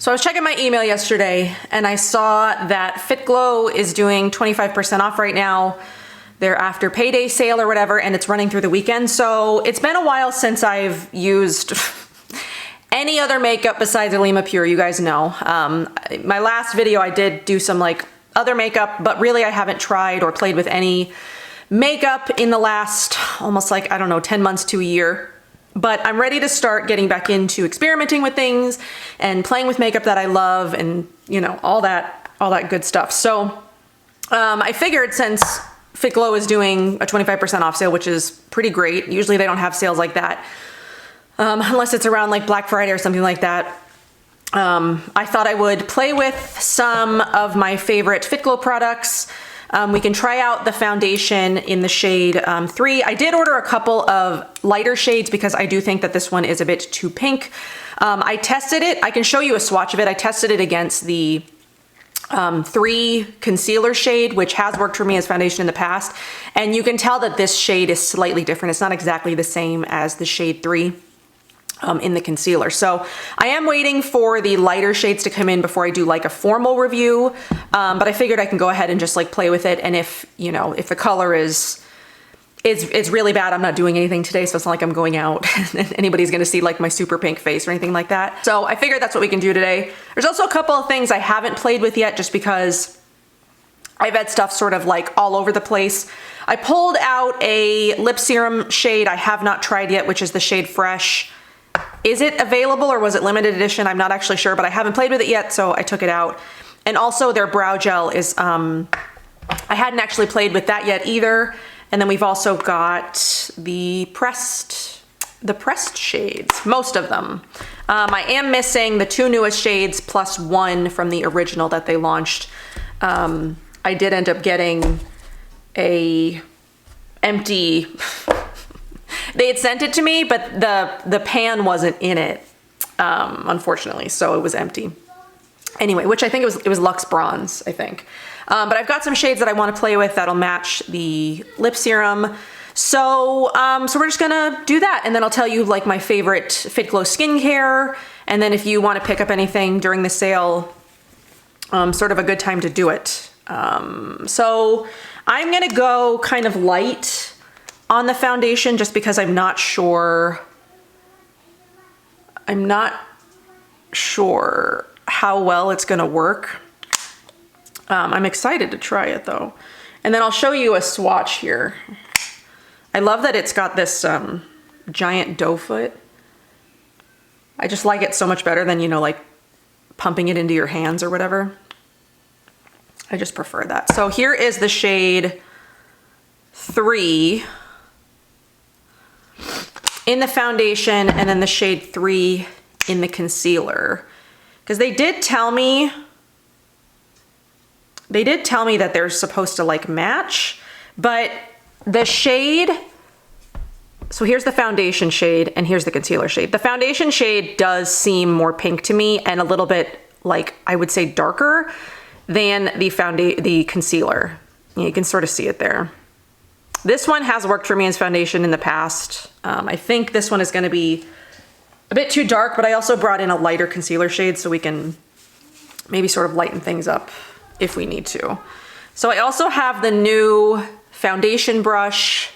So I was checking my email yesterday and I saw that Fitglow is doing 25% off right now. They're after payday sale or whatever, and it's running through the weekend. So it's been a while since I've used any other makeup besides Alima Pure, you guys know. My last video I did do some like other makeup, but really I haven't tried or played with any makeup in the last almost like, I don't know, 10 months to a year. But I'm ready to start getting back into experimenting with things and playing with makeup that I love and, you know, all that good stuff. So I figured since Fitglow is doing a 25% off sale, which is pretty great. Usually they don't have sales like that unless it's around like Black Friday or something like that. I thought I would play with some of my favorite Fitglow products. We can try out the foundation in the shade 3. I did order a couple of lighter shades because I do think that this one is a bit too pink. I tested it. I can show you a swatch of it. I tested it against the 3 concealer shade, which has worked for me as foundation in the past. And you can tell that this shade is slightly different. It's not exactly the same as the shade 3. In the concealer. So I am waiting for the lighter shades to come in before I do like a formal review. But I figured I can go ahead and just like play with it. And if, you know, if the color is really bad, I'm not doing anything today. So it's not like I'm going out and anybody's going to see like my super pink face or anything like that. So I figured that's what we can do today. There's also a couple of things I haven't played with yet just because I've had stuff sort of like all over the place. I pulled out a lip serum shade I have not tried yet, which is the shade Fresh. Is it available or was it limited edition? I'm not actually sure, but I haven't played with it yet, so I took it out. And also their brow gel is, I hadn't actually played with that yet either. And then we've also got the pressed shades, most of them. I am missing the 2 newest shades plus 1 from the original that they launched. I did end up getting a empty, they had sent it to me, but the pan wasn't in it, unfortunately, so it was empty. Anyway, which I think it was Luxe Bronze, I think. But I've got some shades that I want to play with that'll match the lip serum. So we're just gonna do that, and then I'll tell you like my favorite Fitglow skincare, and then if you want to pick up anything during the sale, sort of a good time to do it. So I'm gonna go kind of light on the foundation just because I'm not sure how well it's gonna work. I'm excited to try it though. And then I'll show you a swatch here. I love that it's got this giant doe foot. I just like it so much better than, you know, like pumping it into your hands or whatever. I just prefer that. So here is the shade 3 in the foundation, and then the shade 3 in the concealer. Because they did tell me that they're supposed to like match, but the shade, so here's the foundation shade and here's the concealer shade. The foundation shade does seem more pink to me and a little bit like, I would say darker than the concealer. You can sort of see it there. This one has worked for me as foundation in the past. I think this one is gonna be a bit too dark, but I also brought in a lighter concealer shade so we can maybe sort of lighten things up if we need to. So I also have the new foundation brush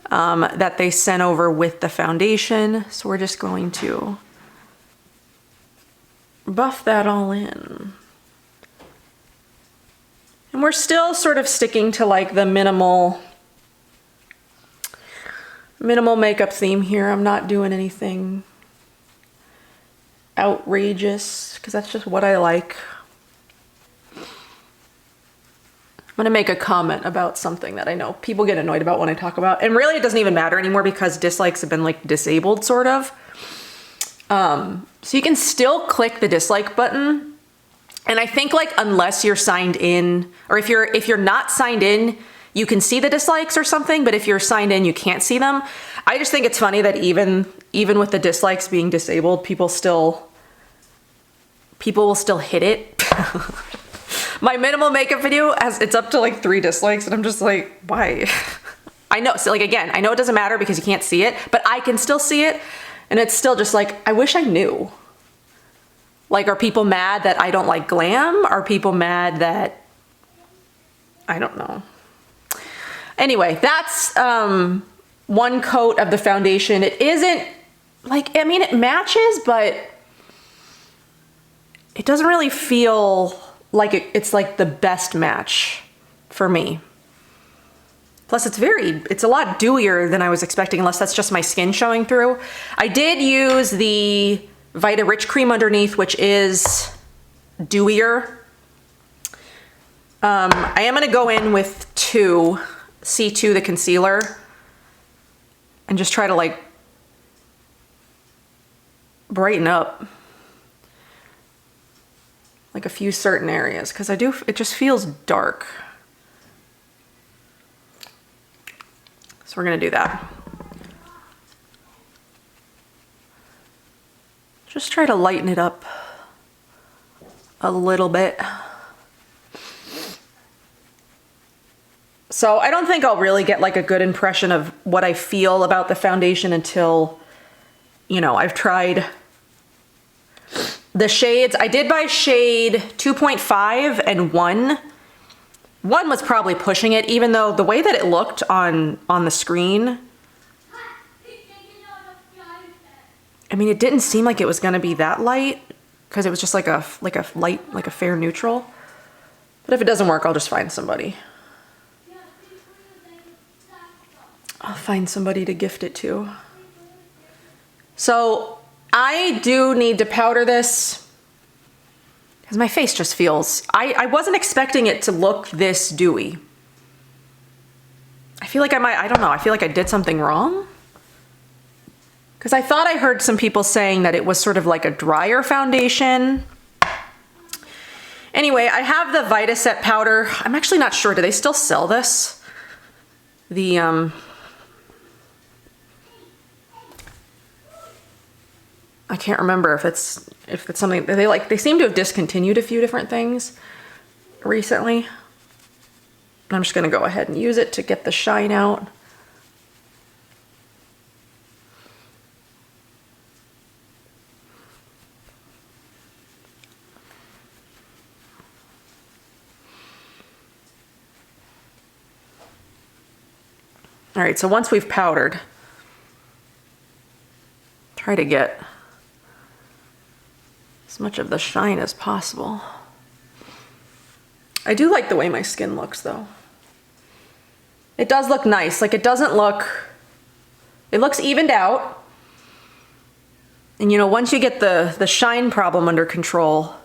that they sent over with the foundation. So we're just going to buff that all in. And we're still sort of sticking to like the minimal makeup theme here. I'm not doing anything outrageous because that's just what I like. I'm gonna make a comment about something that I know people get annoyed about when I talk about, and really it doesn't even matter anymore because dislikes have been like disabled sort of. So you can still click the dislike button. And I think like unless you're signed in, or if you're not signed in, you can see the dislikes or something, but if you're signed in, you can't see them. I just think it's funny that even with the dislikes being disabled, people will still hit it. My minimal makeup video it's up to like 3 dislikes, and I'm just like, why? I know, so like again, I know it doesn't matter because you can't see it, but I can still see it, and it's still just like, I wish I knew. Like, are people mad that I don't like glam? Are people mad that, I don't know. Anyway, that's one coat of the foundation. It isn't like, I mean, it matches, but it doesn't really feel like it's like the best match for me. Plus it's a lot dewier than I was expecting, unless that's just my skin showing through. I did use the Vita Rich Cream underneath, which is dewier. I am gonna go in with C2, the concealer, and just try to like brighten up like a few certain areas, because it just feels dark. So we're gonna do that. Just try to lighten it up a little bit. So I don't think I'll really get like a good impression of what I feel about the foundation until, you know, I've tried the shades. I did buy shade 2.5 and 1. 1 was probably pushing it, even though the way that it looked on the screen, I mean, it didn't seem like it was gonna be that light, because it was just like a light, like a fair neutral. But if it doesn't work, I'll just find somebody. I'll find somebody to gift it to. So I do need to powder this because my face just feels, I wasn't expecting it to look this dewy. I feel like I don't know, I feel like I did something wrong. Because I thought I heard some people saying that it was sort of like a drier foundation. Anyway, I have the Vita Set powder. I'm actually not sure, do they still sell this? I can't remember if it's something that they seem to have discontinued a few different things recently. I'm just gonna go ahead and use it to get the shine out. All right, so once we've powdered, try to get as much of the shine as possible. I do like the way my skin looks though. It does look nice. Like, it doesn't look, it looks evened out. And you know, once you get the shine problem under control,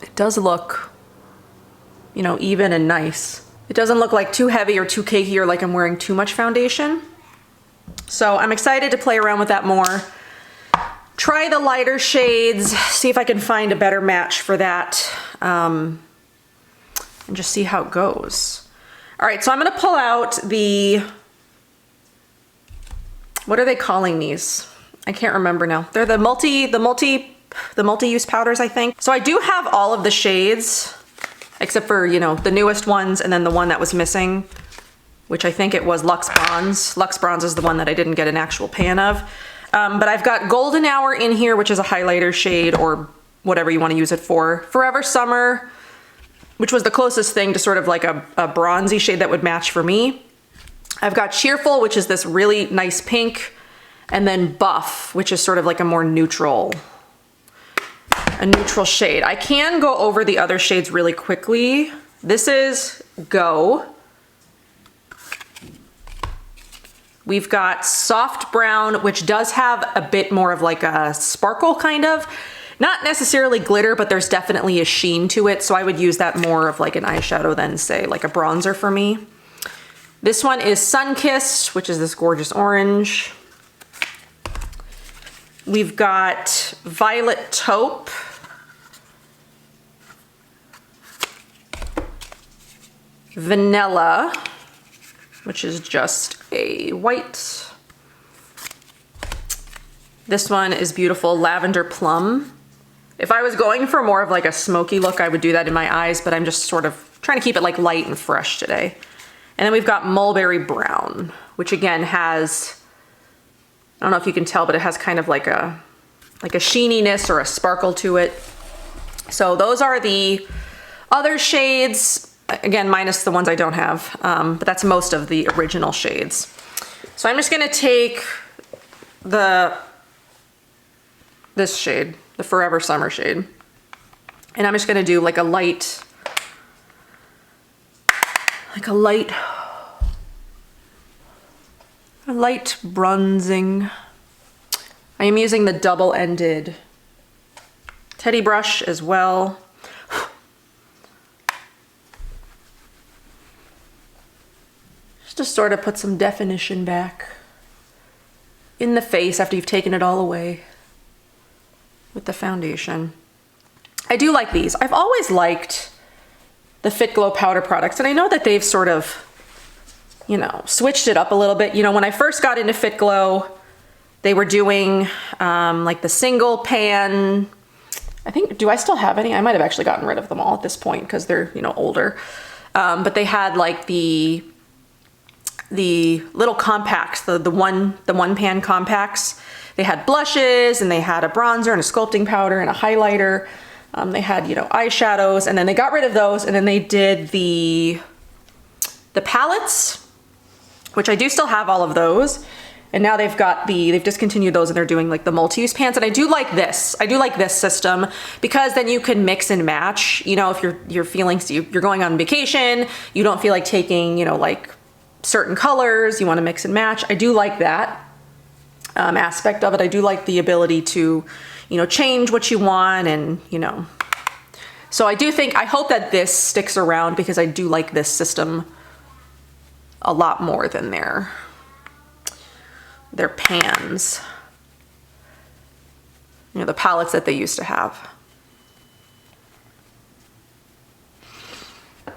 it does look, you know, even and nice. It doesn't look like too heavy or too cakey or like I'm wearing too much foundation. So I'm excited to play around with that more. Try the lighter shades, see if I can find a better match for that, and just see how it goes. All right, so I'm gonna pull out what are they calling these? I can't remember now. They're the multi-use powders, I think. So I do have all of the shades, except for, you know, the newest ones and then the one that was missing, which I think it was Luxe Bronze. Luxe Bronze is the one that I didn't get an actual pan of. But I've got Golden Hour in here, which is a highlighter shade or whatever you want to use it for. Forever Summer, which was the closest thing to sort of like a bronzy shade that would match for me. I've got Cheerful, which is this really nice pink, and then Buff, which is sort of like a more neutral shade. I can go over the other shades really quickly. This is Go. We've got Soft Brown, which does have a bit more of like a sparkle kind of. Not necessarily glitter, but there's definitely a sheen to it. So I would use that more of like an eyeshadow than say like a bronzer for me. This one is Sunkissed, which is this gorgeous orange. We've got Violet Taupe. Vanilla, which is just a white. This one is beautiful, Lavender Plum. If I was going for more of like a smoky look, I would do that in my eyes, but I'm just sort of trying to keep it like light and fresh today. And then we've got Mulberry Brown, which again has I don't know if you can tell, but it has kind of like a sheeniness or a sparkle to it. So those are the other shades, again, minus the ones I don't have, but that's most of the original shades. So I'm just gonna take this shade, the Forever Summer shade, and I'm just gonna do like a light bronzing. I am using the double-ended teddy brush as well. Just to sort of put some definition back in the face after you've taken it all away with the foundation. I do like these. I've always liked the Fitglow powder products, and I know that they've sort of, you know, switched it up a little bit. You know, when I first got into Fitglow, they were doing like the single pan, I think, do I still have any? I might have actually gotten rid of them all at this point because they're, you know, older. But they had like the little compacts, the one pan compacts. They had blushes, and they had a bronzer and a sculpting powder and a highlighter. They had, you know, eyeshadows, and then they got rid of those, and then they did the palettes, which I do still have all of those. And now they've discontinued those, and they're doing like the multi-use pans. And I do like this. I do like this system because then you can mix and match. You know, if you're feeling, you're going on vacation, you don't feel like taking, you know, like certain colors, you want to mix and match. I do like that aspect of it. I do like the ability to, you know, change what you want, and, you know. So I hope that this sticks around because I do like this system a lot more than their pans, you know, the palettes that they used to have. All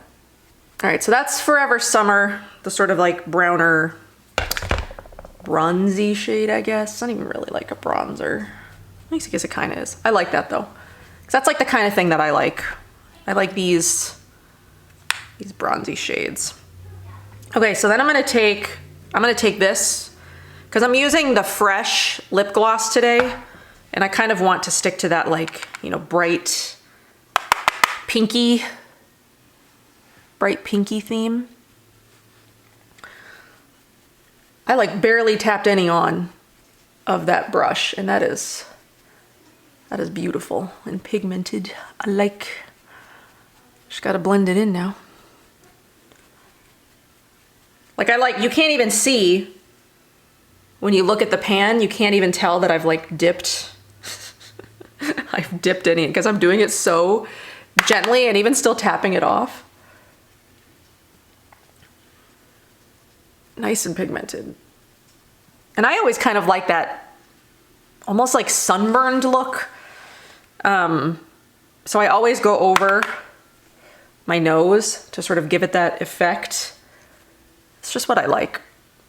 right, so that's Forever Summer, the sort of like browner, bronzy shade, I guess. It's not even really like a bronzer. I guess it kind of is. I like that though, because that's like the kind of thing that I like. I like these bronzy shades. Okay, so then I'm gonna take this, because I'm using the Fresh lip gloss today, and I kind of want to stick to that, like, you know, bright pinky theme. I like barely tapped any on of that brush, and that is beautiful and pigmented. I like, just gotta blend it in now. Like, you can't even see, when you look at the pan, you can't even tell that I've like dipped. I've dipped in it because I'm doing it so gently and even still tapping it off. Nice and pigmented. And I always kind of like that almost like sunburned look. So I always go over my nose to sort of give it that effect. It's just what I like.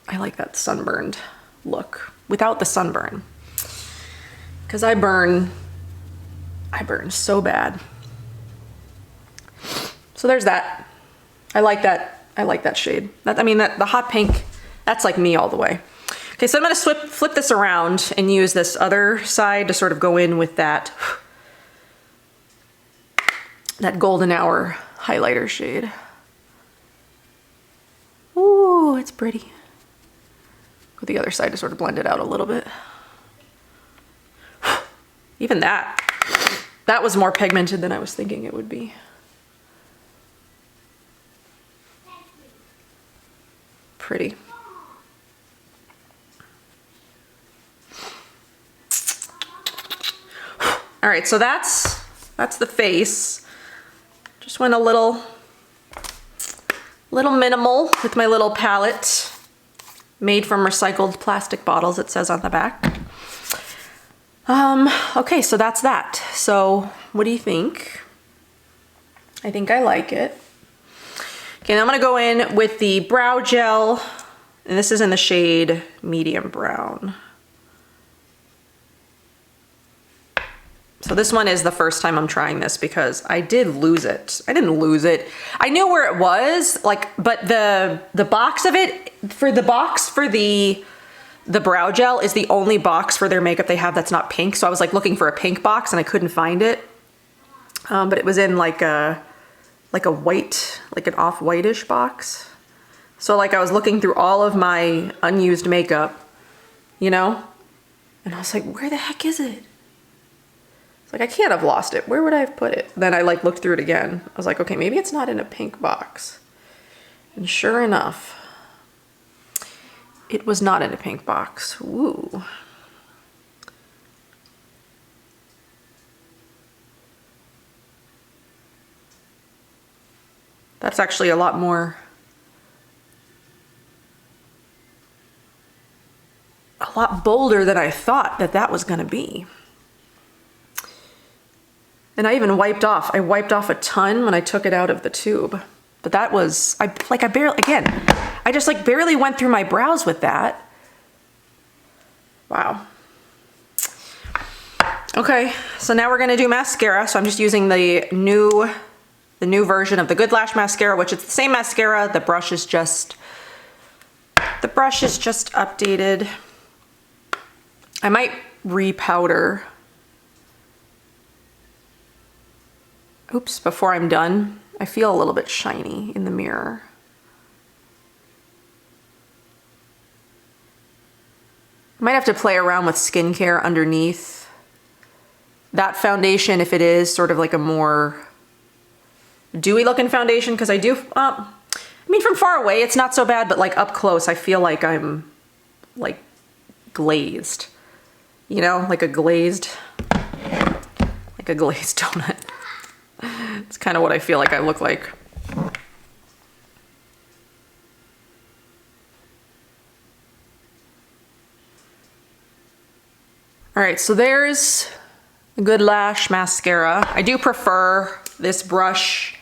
I like that sunburned look without the sunburn, because I burn so bad. So there's that. I like that shade. The hot pink, that's like me all the way. Okay, so I'm gonna flip this around and use this other side to sort of go in with that golden hour highlighter shade. Ooh, it's pretty. Go the other side to sort of blend it out a little bit. Even that was more pigmented than I was thinking it would be. Pretty. All right, so that's the face. Just went a little minimal with my little palette, made from recycled plastic bottles, it says on the back. Okay, so that's that. So what do you think? I think I like it. Okay, now I'm gonna go in with the brow gel, and this is in the shade medium brown. So this one is the first time I'm trying this because I did lose it. I didn't lose it. I knew where it was, like, but the box of it, for the the brow gel is the only box for their makeup they have that's not pink. So I was like looking for a pink box and I couldn't find it. But it was in like a white, like an off-whitish box. So like I was looking through all of my unused makeup, you know? And I was like, where the heck is it? It's like, I can't have lost it. Where would I have put it? Then I like looked through it again. I was like, okay, maybe it's not in a pink box. And sure enough, it was not in a pink box. Woo. That's actually a lot bolder than I thought that was gonna be. And I even wiped off a ton when I took it out of the tube. But that was, I just like barely went through my brows with that. Wow. Okay, so now we're gonna do mascara. So I'm just using the new version of the Good Lash mascara, which is the same mascara. The brush is just updated. I might repowder. Oops, before I'm done. I feel a little bit shiny in the mirror. I might have to play around with skincare underneath that foundation if it is sort of like a more dewy looking foundation, because I do, I mean from far away it's not so bad, but like up close I feel like I'm like glazed, you know, like a glazed donut. It's kind of what I feel like I look like. All right, so there's a Good Lash mascara. I do prefer this brush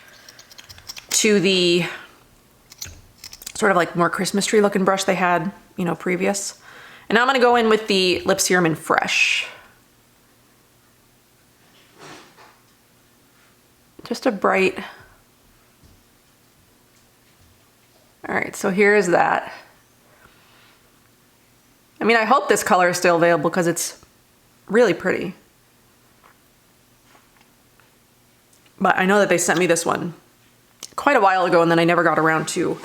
to the sort of like more Christmas tree looking brush they had, you know, previous. And now I'm gonna go in with the lip serum in Fresh. Just a bright. All right, so here's that. I mean, I hope this color is still available because it's really pretty. But I know that they sent me this one quite a while ago and then I never got around to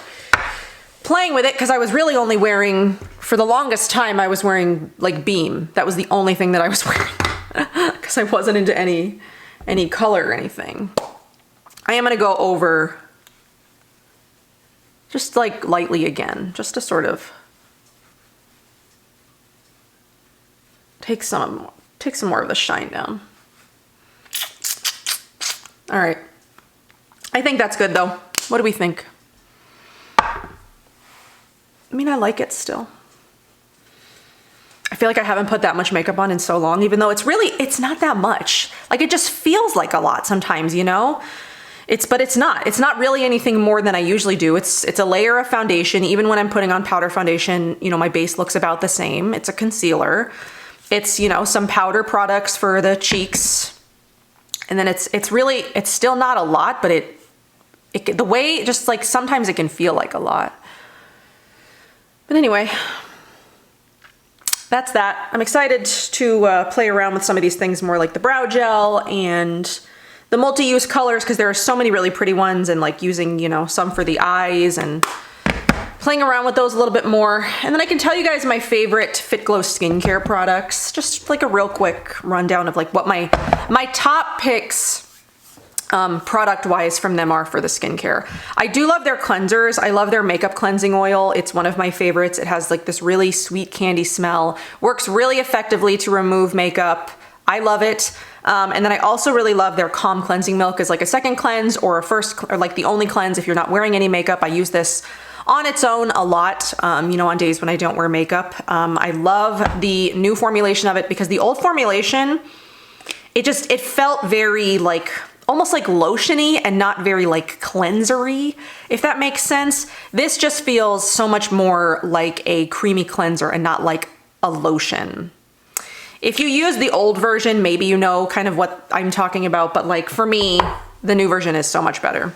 playing with it because I was really only wearing, for the longest time, I was wearing like Beam. That was the only thing that I was wearing because I wasn't into any color or anything. I am gonna go over just like lightly again, just to sort of take some more of the shine down. All right, I think that's good though. What do we think? I mean, I like it still. I feel like I haven't put that much makeup on in so long, even though it's not that much. Like it just feels like a lot sometimes, you know? But it's not. It's not really anything more than I usually do. It's a layer of foundation. Even when I'm putting on powder foundation, you know, my base looks about the same. It's a concealer. It's, you know, some powder products for the cheeks. And then it's still not a lot, but the way, just like sometimes it can feel like a lot. But anyway, that's that. I'm excited to play around with some of these things more, like the brow gel and the multi-use colors, because there are so many really pretty ones, and like using, you know, some for the eyes and playing around with those a little bit more. And then I can tell you guys my favorite Fitglow skincare products, just like a real quick rundown of like what my top picks product-wise from them are for the skincare. I do love their cleansers. I love their makeup cleansing oil. It's one of my favorites. It has like this really sweet candy smell, works really effectively to remove makeup. I love it. And then I also really love their Calm Cleansing Milk as like a second cleanse or a first, or like the only cleanse if you're not wearing any makeup. I use this on its own a lot, you know, on days when I don't wear makeup. I love the new formulation of it because the old formulation, it felt very like, almost like lotiony and not very like cleansery, if that makes sense. This just feels so much more like a creamy cleanser and not like a lotion. If you use the old version, maybe you know kind of what I'm talking about, but like for me, the new version is so much better.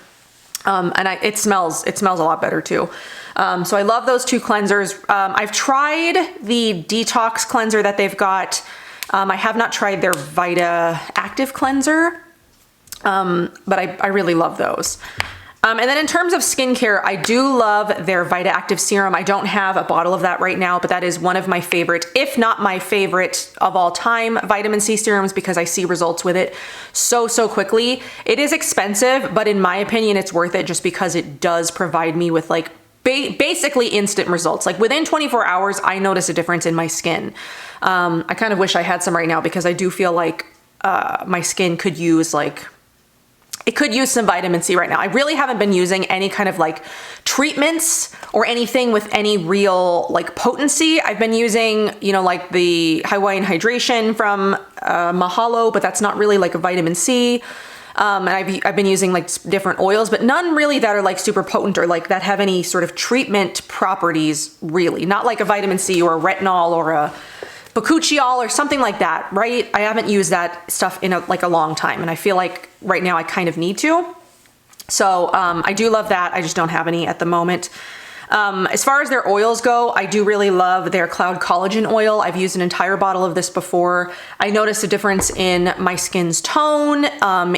It smells a lot better too. So I love those two cleansers. I've tried the detox cleanser that they've got. I have not tried their Vita Active cleanser, but I really love those. And then in terms of skincare, I do love their Vita Active serum. I don't have a bottle of that right now, but that is one of my favorite, if not my favorite of all time, vitamin C serums, because I see results with it so quickly. It is expensive, but in my opinion, it's worth it just because it does provide me with like basically instant results. Like within 24 hours, I notice a difference in my skin. I kind of wish I had some right now because I do feel like my skin could use it could use some vitamin C right now. I really haven't been using any kind of like treatments or anything with any real like potency. I've been using, you know, like the Hawaiian Hydration from Mahalo, but that's not really like a vitamin C. And I've been using like different oils, but none really that are like super potent or like that have any sort of treatment properties really. Not like a vitamin C or a retinol or a bakuchiol or something like that, right? I haven't used that stuff in a long time, and I feel like right now I kind of need to. So I do love that. I just don't have any at the moment. As far as their oils go, I do really love their Cloud Collagen oil. I've used an entire bottle of this before. I noticed a difference in my skin's tone,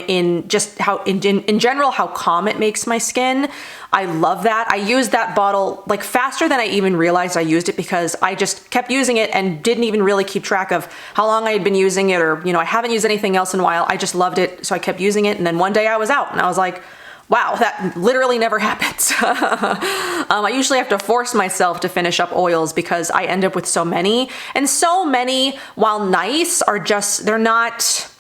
in just how, in general, how calm it makes my skin. I love that. I used that bottle like faster than I even realized I used it because I just kept using it and didn't even really keep track of how long I had been using it, or, you know, I haven't used anything else in a while. I just loved it. So I kept using it. And then one day I was out and I was like, wow, that literally never happens. I usually have to force myself to finish up oils because I end up with so many. And so many, while nice, are just, they're not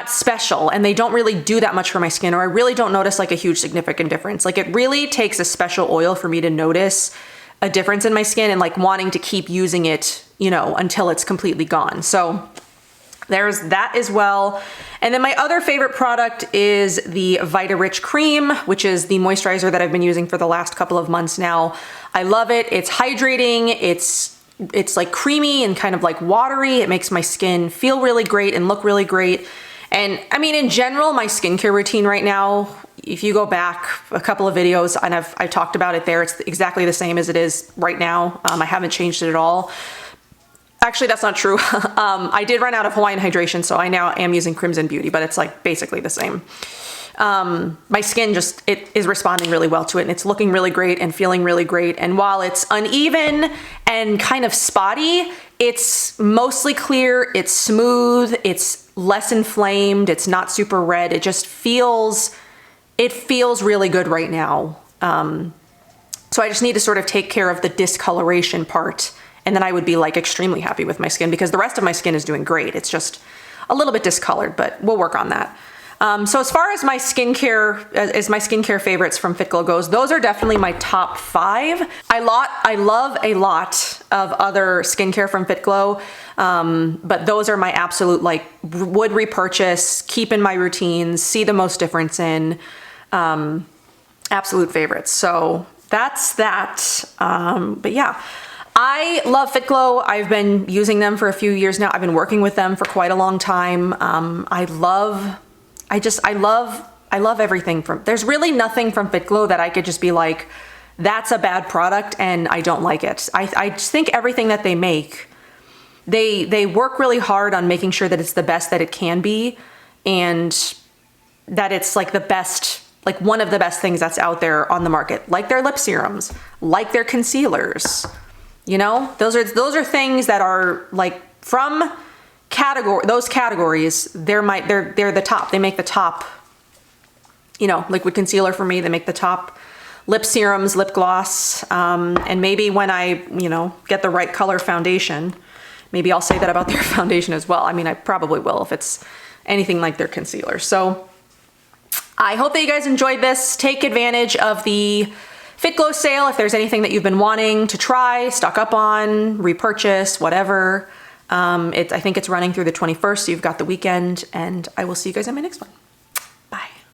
special and they don't really do that much for my skin, or I really don't notice like a huge significant difference. Like it really takes a special oil for me to notice a difference in my skin and like wanting to keep using it, you know, until it's completely gone. So there's that as well. And then my other favorite product is the Vita Rich Cream, which is the moisturizer that I've been using for the last couple of months now. I love it. It's hydrating. It's like creamy and kind of like watery. It makes my skin feel really great and look really great. And I mean, in general, my skincare routine right now, if you go back a couple of videos and I talked about it there, it's exactly the same as it is right now. I haven't changed it at all. Actually, that's not true. I did run out of Hawaiian Hydration, so I now am using Crimson Beauty, but it's like basically the same. My skin it is responding really well to it, and it's looking really great and feeling really great. And while it's uneven and kind of spotty, it's mostly clear, it's smooth, it's less inflamed, it's not super red. It just feels really good right now. So I just need to sort of take care of the discoloration part, and then I would be like extremely happy with my skin because the rest of my skin is doing great. It's just a little bit discolored, but we'll work on that. So as far as my skincare favorites from Fitglow goes, those are definitely my top 5. I love a lot of other skincare from Fitglow, but those are my absolute like would repurchase, keep in my routines, see the most difference in, absolute favorites. So that's that. But yeah. I love Fitglow. I've been using them for a few years now. I've been working with them for quite a long time. I love everything there's really nothing from Fitglow that I could just be like, that's a bad product and I don't like it. I just think everything that they make, they work really hard on making sure that it's the best that it can be and that it's like the best, like one of the best things that's out there on the market, like their lip serums, like their concealers. You know, those are things that are like from those categories. They're the top. They make the top, you know, liquid concealer for me. They make the top lip serums, lip gloss. And maybe when I, you know, get the right color foundation, maybe I'll say that about their foundation as well. I mean, I probably will if it's anything like their concealer. So I hope that you guys enjoyed this. Take advantage of the Fitglow sale if there's anything that you've been wanting to try, stock up on, repurchase, whatever. I think it's running through the 21st, so you've got the weekend, and I will see you guys in my next one.